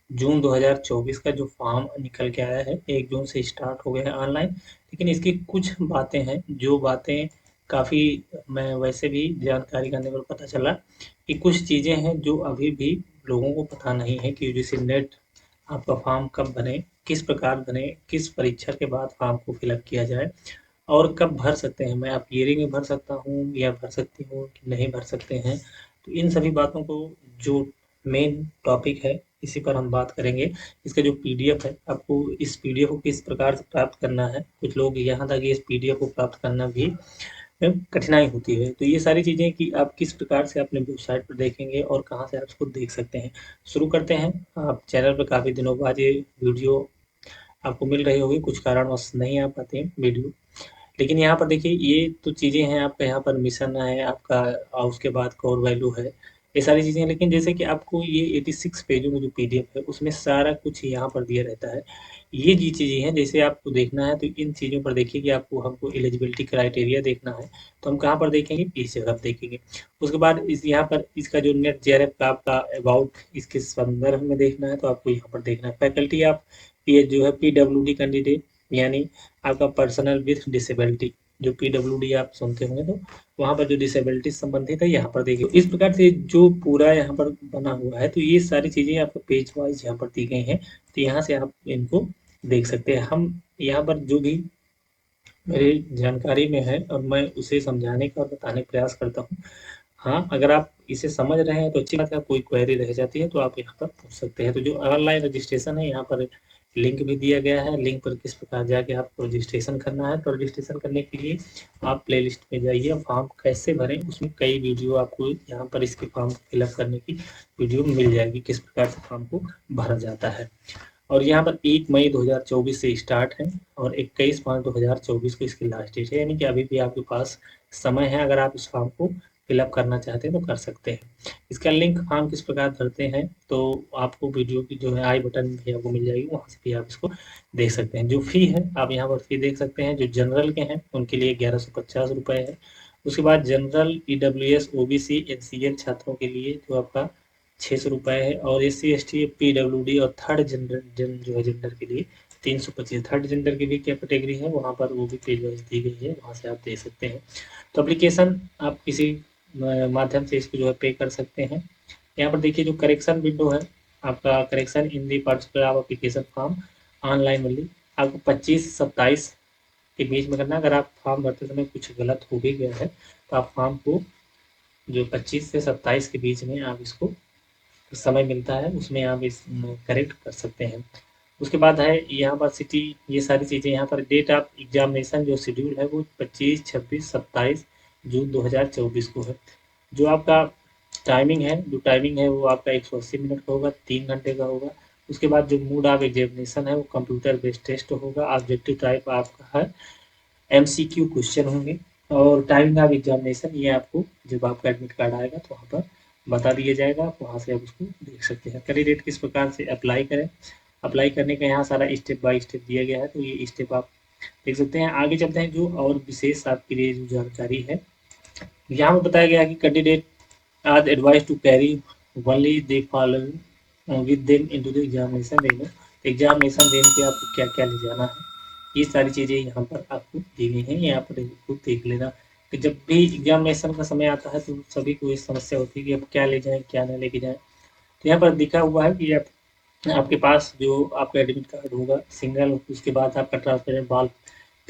जून 2024 का जो फॉर्म निकल के आया है, 1 जून से स्टार्ट हो गया है ऑनलाइन। लेकिन इसकी कुछ बातें हैं, जो बातें काफ़ी, मैं वैसे भी जानकारी करने पर पता चला कि कुछ चीज़ें हैं जो अभी भी लोगों को पता नहीं है कि यूजीसी नेट आपका फॉर्म कब भरें, किस प्रकार भरें, किस परीक्षा के बाद फॉर्म को फिलअप किया जाए और कब भर सकते हैं। मैं ईयरिंग में भर सकता हूँ या भर सकती हूँ कि नहीं भर सकते हैं। तो इन सभी बातों को, जो मेन टॉपिक है, इसी पर हम बात करेंगे। इसका जो पीडीएफ है, आपको इस पीडीएफ को किस प्रकार से प्राप्त करना है, कुछ लोग यहाँ तक कि इस पीडीएफ को प्राप्त करना भी कठिनाई होती है। तो ये सारी चीज़ें कि आप किस प्रकार से अपने वेबसाइट पर देखेंगे और कहाँ से आप इसको देख सकते हैं। शुरू करते हैं। आप चैनल पर काफ़ी दिनों बाद ये वीडियो आपको मिल रही होगी, कुछ कारणवश नहीं आ पाते हैं वीडियो। लेकिन यहाँ पर देखिए, ये तो चीज़ें हैं, आपका यहाँ पर मिशन है आपका, और उसके बाद कोर वैल्यू है, ये सारी चीज़ें हैं। लेकिन जैसे कि आपको ये 86 पेजों में जो पीडीएफ है, उसमें सारा कुछ यहाँ पर दिया रहता है। ये जी चीज़ें हैं, जैसे आपको देखना है तो इन चीज़ों पर देखिए कि आपको हमको एलिजिबिलिटी क्राइटेरिया देखना है, तो हम कहाँ पर देखेंगे, इस जगह पर देखेंगे। उसके बाद इस यहाँ पर इसका जो नेट जेआरएफ का आपका अबाउट, इसके संदर्भ में देखना है तो आपको यहाँ पर देखना है। फैकल्टी आप ये जो है पीडब्ल्यूडी कैंडिडेट, यानी आपका पर्सनल विथ डिसेबिलिटी, जो पीडब्ल्यूडी आप सुनते होंगे, तो वहाँ पर जो डिसेबिलिटी संबंधित है यहाँ पर देखिए। इस प्रकार से जो पूरा यहाँ पर बना हुआ है, तो ये सारी चीज़ें आपको पेज वाइज यहाँ पर दी गई हैं। तो यहाँ से आप इनको देख सकते हैं। हम यहाँ पर जो भी मेरी जानकारी में है और मैं उसे समझाने का और बताने का प्रयास करता हूँ। हाँ, अगर आप इसे समझ रहे हैं तो अच्छी बात है, कोई क्वेरी रह जाती है तो आप यहाँ पर पूछ सकते हैं। तो जो ऑनलाइन रजिस्ट्रेशन है, यहाँ पर लिंक भी दिया गया है। लिंक पर किस प्रकार जाके आपको रजिस्ट्रेशन करना है, तो रजिस्ट्रेशन करने के लिए आप प्लेलिस्ट में जाइए, फॉर्म कैसे भरें, उसमें कई वीडियो आपको यहाँ पर इसके फॉर्म को फिलअप करने की वीडियो मिल जाएगी, किस प्रकार से फॉर्म को भरा जाता है। और यहाँ पर 1 मई 2024 से स्टार्ट है और 21 मार्च 2024 को इसकी लास्ट डेट है, यानी कि अभी भी आपके पास समय है। अगर आप इस फॉर्म को फिलअप करना चाहते हैं तो कर सकते हैं। इसका लिंक फॉर्म किस प्रकार भरते हैं, तो आपको वीडियो की जो है आई बटन भी आपको मिल जाएगी, वहाँ से भी आप इसको देख सकते हैं। जो फ़ी है, आप यहाँ पर फ़ी देख सकते हैं। जो जनरल के हैं उनके लिए 1150 रुपये है। उसके बाद जनरल, ईडब्ल्यूएस, ओबीसी, एनसीएल छात्रों के लिए जो आपका 600 रुपये है। और SC ST, PWD और थर्ड जेंडर जो है जेंडर के लिए 325। थर्ड जेंडर की भी क्या कैटेगरी है, वहाँ पर वो भी पेज वाइज दी गई है, वहाँ से आप दे सकते हैं। तो एप्लीकेशन आप किसी माध्यम से इसको जो है पे कर सकते हैं। यहाँ पर देखिए जो करेक्शन विंडो है, आपका करेक्शन इन दी पर्टिकुलर आप एप्लीकेशन फॉर्म ऑनलाइन वाली, आपको 25 से 27 के बीच में करना है। अगर आप फॉर्म भरते समय कुछ गलत हो भी गया है तो आप फॉर्म को जो 25 से 27 के बीच में आप इसको समय मिलता है, उसमें आप इस करेक्ट कर सकते हैं। उसके बाद है यहाँ पर सिटी, ये सारी चीज़ें यहाँ पर। डेट ऑफ एग्जामिनेशन जो शेड्यूल है वो 25, 26, 27 जून 2024 को है। जो आपका टाइमिंग है, जो टाइमिंग है वो आपका 180 मिनट का होगा, 3 घंटे का होगा। उसके बाद जो मोड ऑफ एग्जामिनेशन है वो कंप्यूटर बेस्ड टेस्ट होगा। ऑब्जेक्टिव टाइप आपका है MCQ क्वेश्चन होंगे। और टाइमिंग ऑफ एग्जामिनेशन ये आपको जब आपका एडमिट कार्ड आएगा तो वहाँ पर बता दिया जाएगा, आप वहाँ से आप उसको देख सकते हैं। कैंडिडेट किस प्रकार से अप्लाई करें, अप्लाई करने का यहाँ सारा स्टेप बाय स्टेप दिया गया है, तो ये स्टेप आप देख सकते हैं। आगे चलते हैं, जो और विशेष आपके लिए जो जानकारी है, यहाँ पर बताया गया है कि candidate are advise to carry only the following with them into the examination room. Examination room पे आपको क्या क्या ले जाना है, ये सारी चीज़ें यहाँ पर आपको दी गई हैं, यहाँ पर इनको देख लेना। कि जब भी एग्जामिनेशन का समय आता है तो सभी को ये समस्या होती है कि अब क्या ले जाएं, क्या ना लेके जाएं। तो यहाँ पर लिखा हुआ है कि आपके पास जो आपका एडमिट कार्ड होगा सिंगल, उसके बाद आपका ट्रांसपेरेंट बॉल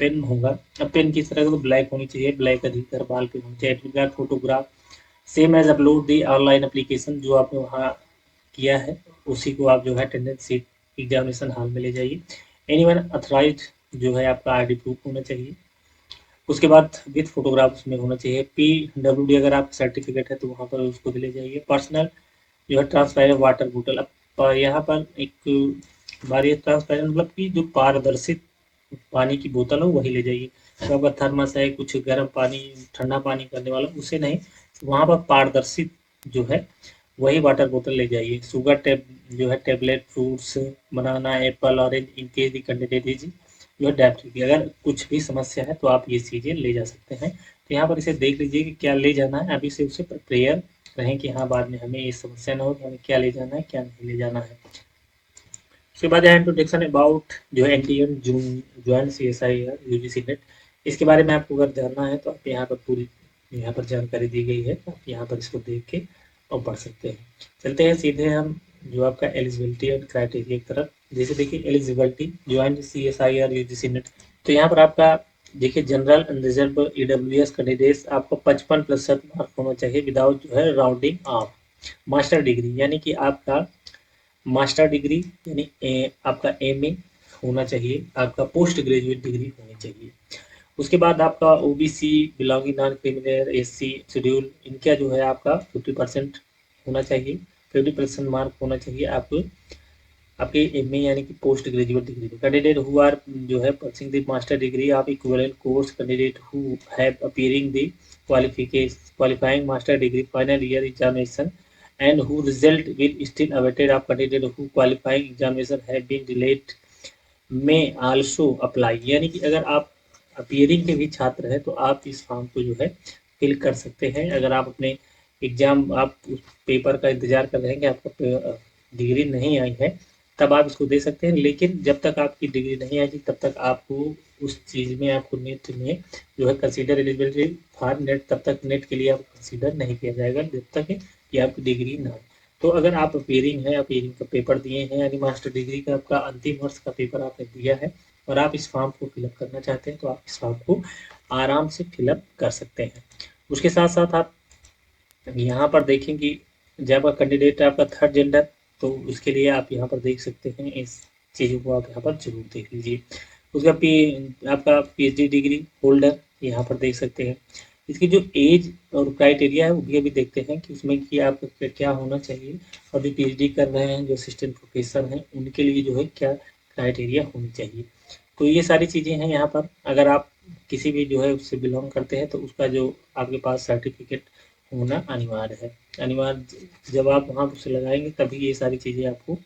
पेन होगा। अब पेन किस तरह का, तो ब्लैक होनी चाहिए, ब्लैक अधिकतर, बॉल पेन होनी चाहिए। Admit card photograph same as upload the online application, जो आपने वहाँ किया है उसी को आप जो है अटेंडेंस सीट एग्जामिनेशन हॉल में ले जाइए। एनीवन अथराइज्ड जो है आपका आईडी प्रूफ होना चाहिए। उसके बाद विथ फोटोग्राफ उसमें होना चाहिए। PWD अगर आप सर्टिफिकेट है तो वहाँ पर उसको भी ले जाइए। पर्सनल जो है ट्रांसपेरेंट वाटर बोतल। अब यहाँ पर एक बारी ट्रांसपेरेंट मतलब कि जो पारदर्शित पानी की बोतल हो वही ले जाइए। तो आपका थर्मस है, कुछ गर्म पानी, ठंडा पानी करने वाला, उसे नहीं, वहाँ पर पारदर्शित जो है वही वाटर बोतल ले जाइए। शुगर टेब जो है tablet, fruits, banana, Apple, orange, in case the candidate is जो है डायबिटिक, अगर कुछ भी समस्या है तो आप ये चीज़ें ले जा सकते हैं। तो यहाँ पर इसे देख लीजिए कि क्या ले जाना है, अभी से उसे प्रिपेयर रहें कि हाँ बाद में हमें ये समस्या ना हो कि हमें क्या ले जाना है क्या नहीं ले जाना है। उसके बाद यहाँ इंट्रोडक्शन अबाउट जो है NTM joint CSI UGC net, इसके बारे में आपको अगर जानना है तो आप यहाँ पर पूरी यहाँ पर जानकारी दी गई है, आप यहाँ पर इसको देख के और पढ़ सकते हैं। चलते हैं सीधे हम जो आपका एलिजिबिलिटी एंड क्राइटेरिया की तरफ। जैसे देखिए eligibility joint CSIR UGC net, तो यहाँ पर आपका देखिए general and reserve EWS candidates आपको 55% मार्क होना चाहिए विदाउट जो है राउंडिंग ऑफ। मास्टर डिग्री यानी कि आपका मास्टर डिग्री यानी आपका एमए होना चाहिए, आपका पोस्ट ग्रेजुएट डिग्री होनी चाहिए। उसके बाद आपका OBC belonging non criminal SC schedule, इनका जो है आपका 50% होना चाहिए, 50% मार्क होना चाहिए आपको आपके एमए यानी कि post graduate degree. Candidate who are जो है pursuing the master degree of equivalent course, candidate who have appearing the qualifying master degree final year examination and who result will still awaited of candidate who qualifying examination have been delayed may also apply। यानी कि अगर आप appearing के भी छात्र हैं तो आप इस फॉर्म को जो है फिल कर सकते हैं। अगर आप अपने एग्जाम आप उस पेपर का इंतजार कर रहे हैं कि आपका डिग्री नहीं आई है तब आप इसको दे सकते हैं, लेकिन जब तक आपकी डिग्री नहीं आएगी तब तक आपको उस चीज़ में आपको नेट में जो है कंसीडर एलिजिबिलिटी फॉर नेट, तब तक नेट के लिए आपको कंसीडर नहीं किया जाएगा जब तक कि आपकी डिग्री ना हो। तो अगर आप अपीयरिंग है, अपीयरिंग का पेपर दिए हैं यानी मास्टर डिग्री का आपका अंतिम वर्ष का पेपर आपने दिया है और आप इस फॉर्म को फिलअप करना चाहते हैं तो आप इस फॉर्म को आराम से फिलअप कर सकते हैं। उसके साथ साथ आप यहाँ पर देखें कि जब आपका कैंडिडेट है आपका थर्ड जेंडर, तो उसके लिए आप यहाँ पर देख सकते हैं, इस चीज़ों को आप यहाँ पर जरूर देख लीजिए। उसका आपका पीएचडी डिग्री होल्डर यहाँ पर देख सकते हैं। इसकी जो एज और क्राइटेरिया है वो भी अभी देखते हैं कि उसमें कि आपका क्या होना चाहिए, और जो पीएचडी कर रहे हैं जो असिस्टेंट प्रोफेसर हैं उनके लिए जो है क्या क्राइटेरिया होनी चाहिए। तो ये सारी चीज़ें हैं यहाँ पर। अगर आप किसी भी जो है उससे बिलोंग करते हैं तो उसका जो आपके पास सर्टिफिकेट होना अनिवार्य है। अनिवार्य जब आप वहाँ से लगाएंगे तभी ये सारी चीज़ें आपको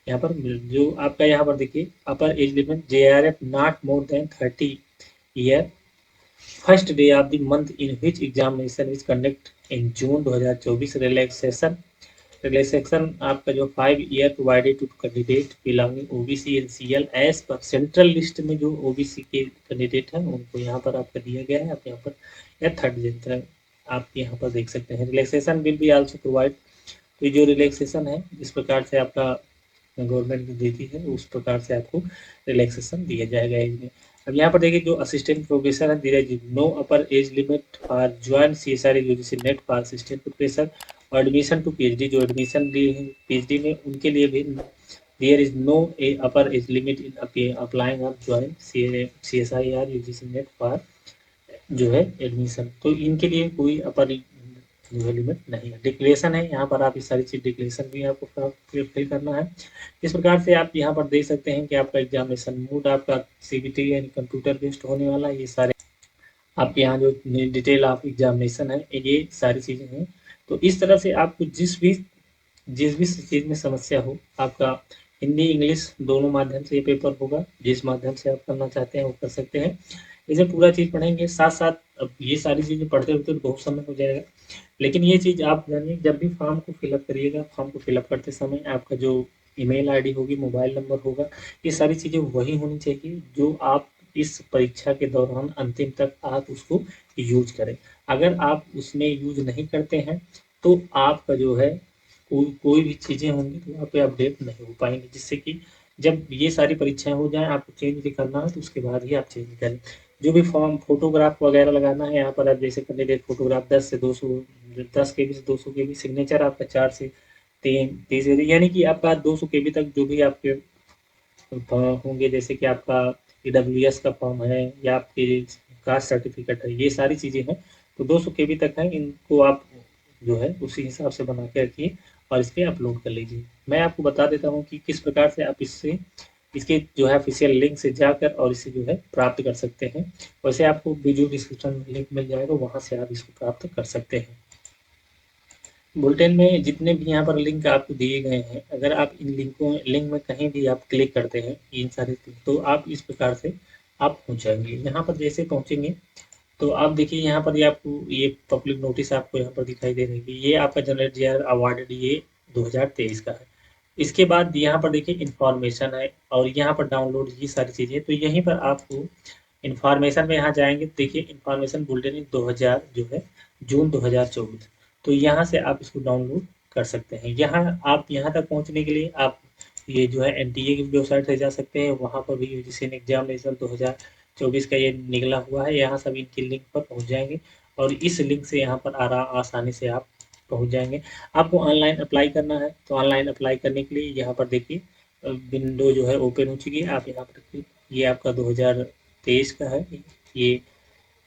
यहाँ पर जो आपका यहाँ पर देखिए upper age limit JRF not more than 30 year, first day of the month in which examination is conduct in June 2024। Relaxation आपका जो 5 year provided to candidate belonging OBC and CL as per central list में जो OBC के candidate हैं उनको यहाँ पर आपका दिया गया है। आप यहाँ पर या थर्ड जेंडर आप यहाँ पर देख सकते हैं। Relaxation will be also provide, तो जो रिलैक्सेशन है जिस प्रकार से आपका गवर्नमेंट देती है उस प्रकार से आपको रिलैक्सेशन दिया जाएगा एज में। अब यहाँ पर देखिए जो असिस्टेंट प्रोफेसर है धीरे धीरे no upper age limit for join CSR UGC NET for assistant professor और एडमिशन टू पीएचडी, जो एडमिशन लिए हैं पीएचडी में उनके लिए भी there is no upper age limit in applying of join CSIR UGC NET for जो है एडमिशन, तो इनके लिए कोई अपर जो है लिमिट नहीं है। डिक्लेरेशन है यहाँ पर आप इस सारी चीज डिक्लेरेशन भी आपको फिल करना है। इस प्रकार से आप यहाँ पर देख सकते हैं कि आपका एग्जामिनेशन मोड आपका सीबीटी यानी कंप्यूटर बेस्ड होने वाला है। ये सारे आपके यहाँ जो डिटेल ऑफ एग्जामिनेशन है ये सारी चीजें हैं। तो इस तरह से आपको जिस भी चीज में समस्या हो, आपका हिंदी इंग्लिश दोनों माध्यम से ये पेपर होगा, जिस माध्यम से आप करना चाहते हैं वो कर सकते हैं। इसे पूरा चीज पढ़ेंगे साथ साथ। अब ये सारी चीजें पढ़ते होते तो बहुत समय हो जाएगा, लेकिन ये चीज आप जानिए जब भी फॉर्म को फिलअप करिएगा, फॉर्म को फिलअप करते समय आपका जो ईमेल आईडी होगी, मोबाइल नंबर होगा, ये सारी चीजें वही होनी चाहिए जो आप इस परीक्षा के दौरान अंतिम तक आप उसको यूज करें। अगर आप उसमें यूज नहीं करते हैं तो आपका जो है कोई भी चीजें होंगी तो वहाँ पे अपडेट नहीं हो पाएंगी, जिससे कि जब ये सारी परीक्षाएं हो जाएं आपको चेंज भी करना है तो उसके बाद ही आप चेंज करें। जो भी फॉर्म फोटोग्राफ वगैरह लगाना है यहाँ पर आप जैसे कैंडिडेट फोटोग्राफ 10 से 200, 10 के बी से 200 के बी, सिग्नेचर आपका 4 से 30 यानी कि आपका 200 के बी तक जो भी आपके होंगे, जैसे कि आपका ईडब्ल्यूएस का फॉर्म है या आपके कास्ट सर्टिफिकेट है, ये सारी चीज़ें हैं तो 200 के बी तक है, इनको आप जो है उसी हिसाब से बना के रखिए और इस पर अपलोड कर लीजिए। मैं आपको बता देता हूँ कि किस प्रकार से आप इसके जो है ऑफिशियल लिंक से जाकर और इसे जो है प्राप्त कर सकते हैं। वैसे आपको वीडियो डिस्क्रिप्शन में लिंक मिल जाएगा, वहां से आप इसको प्राप्त कर सकते हैं। बुलेटिन में जितने भी यहाँ पर लिंक आपको दिए गए हैं, अगर आप इन लिंक में कहीं भी आप क्लिक करते हैं इन सारे तो आप इस प्रकार से आप पहुँचाएंगे। यहाँ पर जैसे पहुँचेंगे तो आप देखिए यहाँ पर ये आपको ये पब्लिक नोटिस आपको यहाँ पर दिखाई दे रही है। ये आपका जनरल जीआर अवार्डेड ये 2023 का है। इसके बाद यहाँ पर देखिए इन्फॉर्मेशन है और यहाँ पर डाउनलोड ये सारी चीज़ें, तो यहीं पर आपको इन्फॉर्मेशन में यहाँ जाएंगे, देखिए इन्फॉर्मेशन बुलेटिन 2000 जो है जून 2024, तो यहाँ से आप इसको डाउनलोड कर सकते हैं। यहाँ आप यहाँ तक पहुँचने के लिए आप ये जो है एनटीए की वेबसाइट से जा सकते हैं, वहाँ पर भी यूजीसी एग्जामिनेशन 2024 का ये निकला हुआ है, यहाँ सब इनकी लिंक पर पहुँच जाएंगे और इस लिंक से यहाँ पर आसानी से आप पहुँच जाएंगे। आपको ऑनलाइन अप्लाई करना है, तो ऑनलाइन अप्लाई करने के लिए यहाँ पर देखिए विंडो जो है ओपन हो चुकी है, आप यहाँ पर ये आपका 2023 का है, ये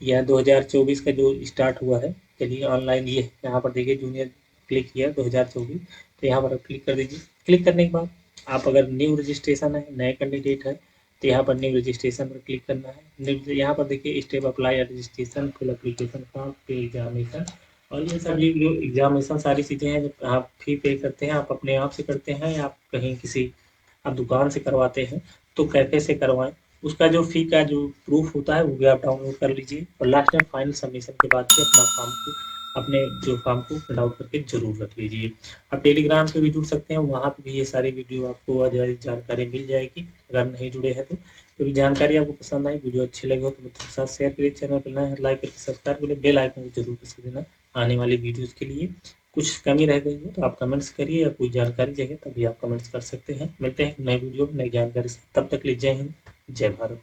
यह 2024 का जो स्टार्ट हुआ है। चलिए ऑनलाइन ये यहाँ पर देखिए जूनियर क्लिक किया 2024, तो यहाँ पर आप क्लिक कर दीजिए। क्लिक करने के बाद आप अगर न्यू रजिस्ट्रेशन है, नए कैंडिडेट है, तो यहाँ पर न्यू रजिस्ट्रेशन पर क्लिक करना है। यहाँ पर देखिए step apply registration, fill application form, pay examination, और ये सभी जो एग्जामिनेशन सारी चीज़ें हैं, जब आप फी पे करते हैं, आप अपने आप से करते हैं या आप कहीं किसी आप दुकान से करवाते हैं, तो कैफे से करवाएं, उसका जो फी का जो प्रूफ होता है वो भी आप डाउनलोड कर लीजिए और लास्ट में फाइनल सबमिशन के बाद से अपने जो फॉर्म को फिल आउट करके जरूर रख लीजिए। आप टेलीग्राम पे भी जुड़ सकते हैं, वहाँ पे भी ये सारी वीडियो आपको जानकारी मिल जाएगी अगर नहीं जुड़े हैं तो भी जानकारी आपको पसंद आई, वीडियो अच्छी लगी हो तो मेरे साथ शेयर करिए, चैनल पर नए हैं लाइक करके सब्सक्राइब करिए, बेल आइकन को जरूर प्रेस कर देना आने वाली वीडियोज़ के लिए। कुछ कमी रह गई हो तो आप कमेंट्स करिए या कोई जानकारी चाहिए तभी आप कमेंट्स कर सकते हैं। मिलते हैं नए वीडियो नई जानकारी से, तब तक के लिए जय हिंद, जय भारत।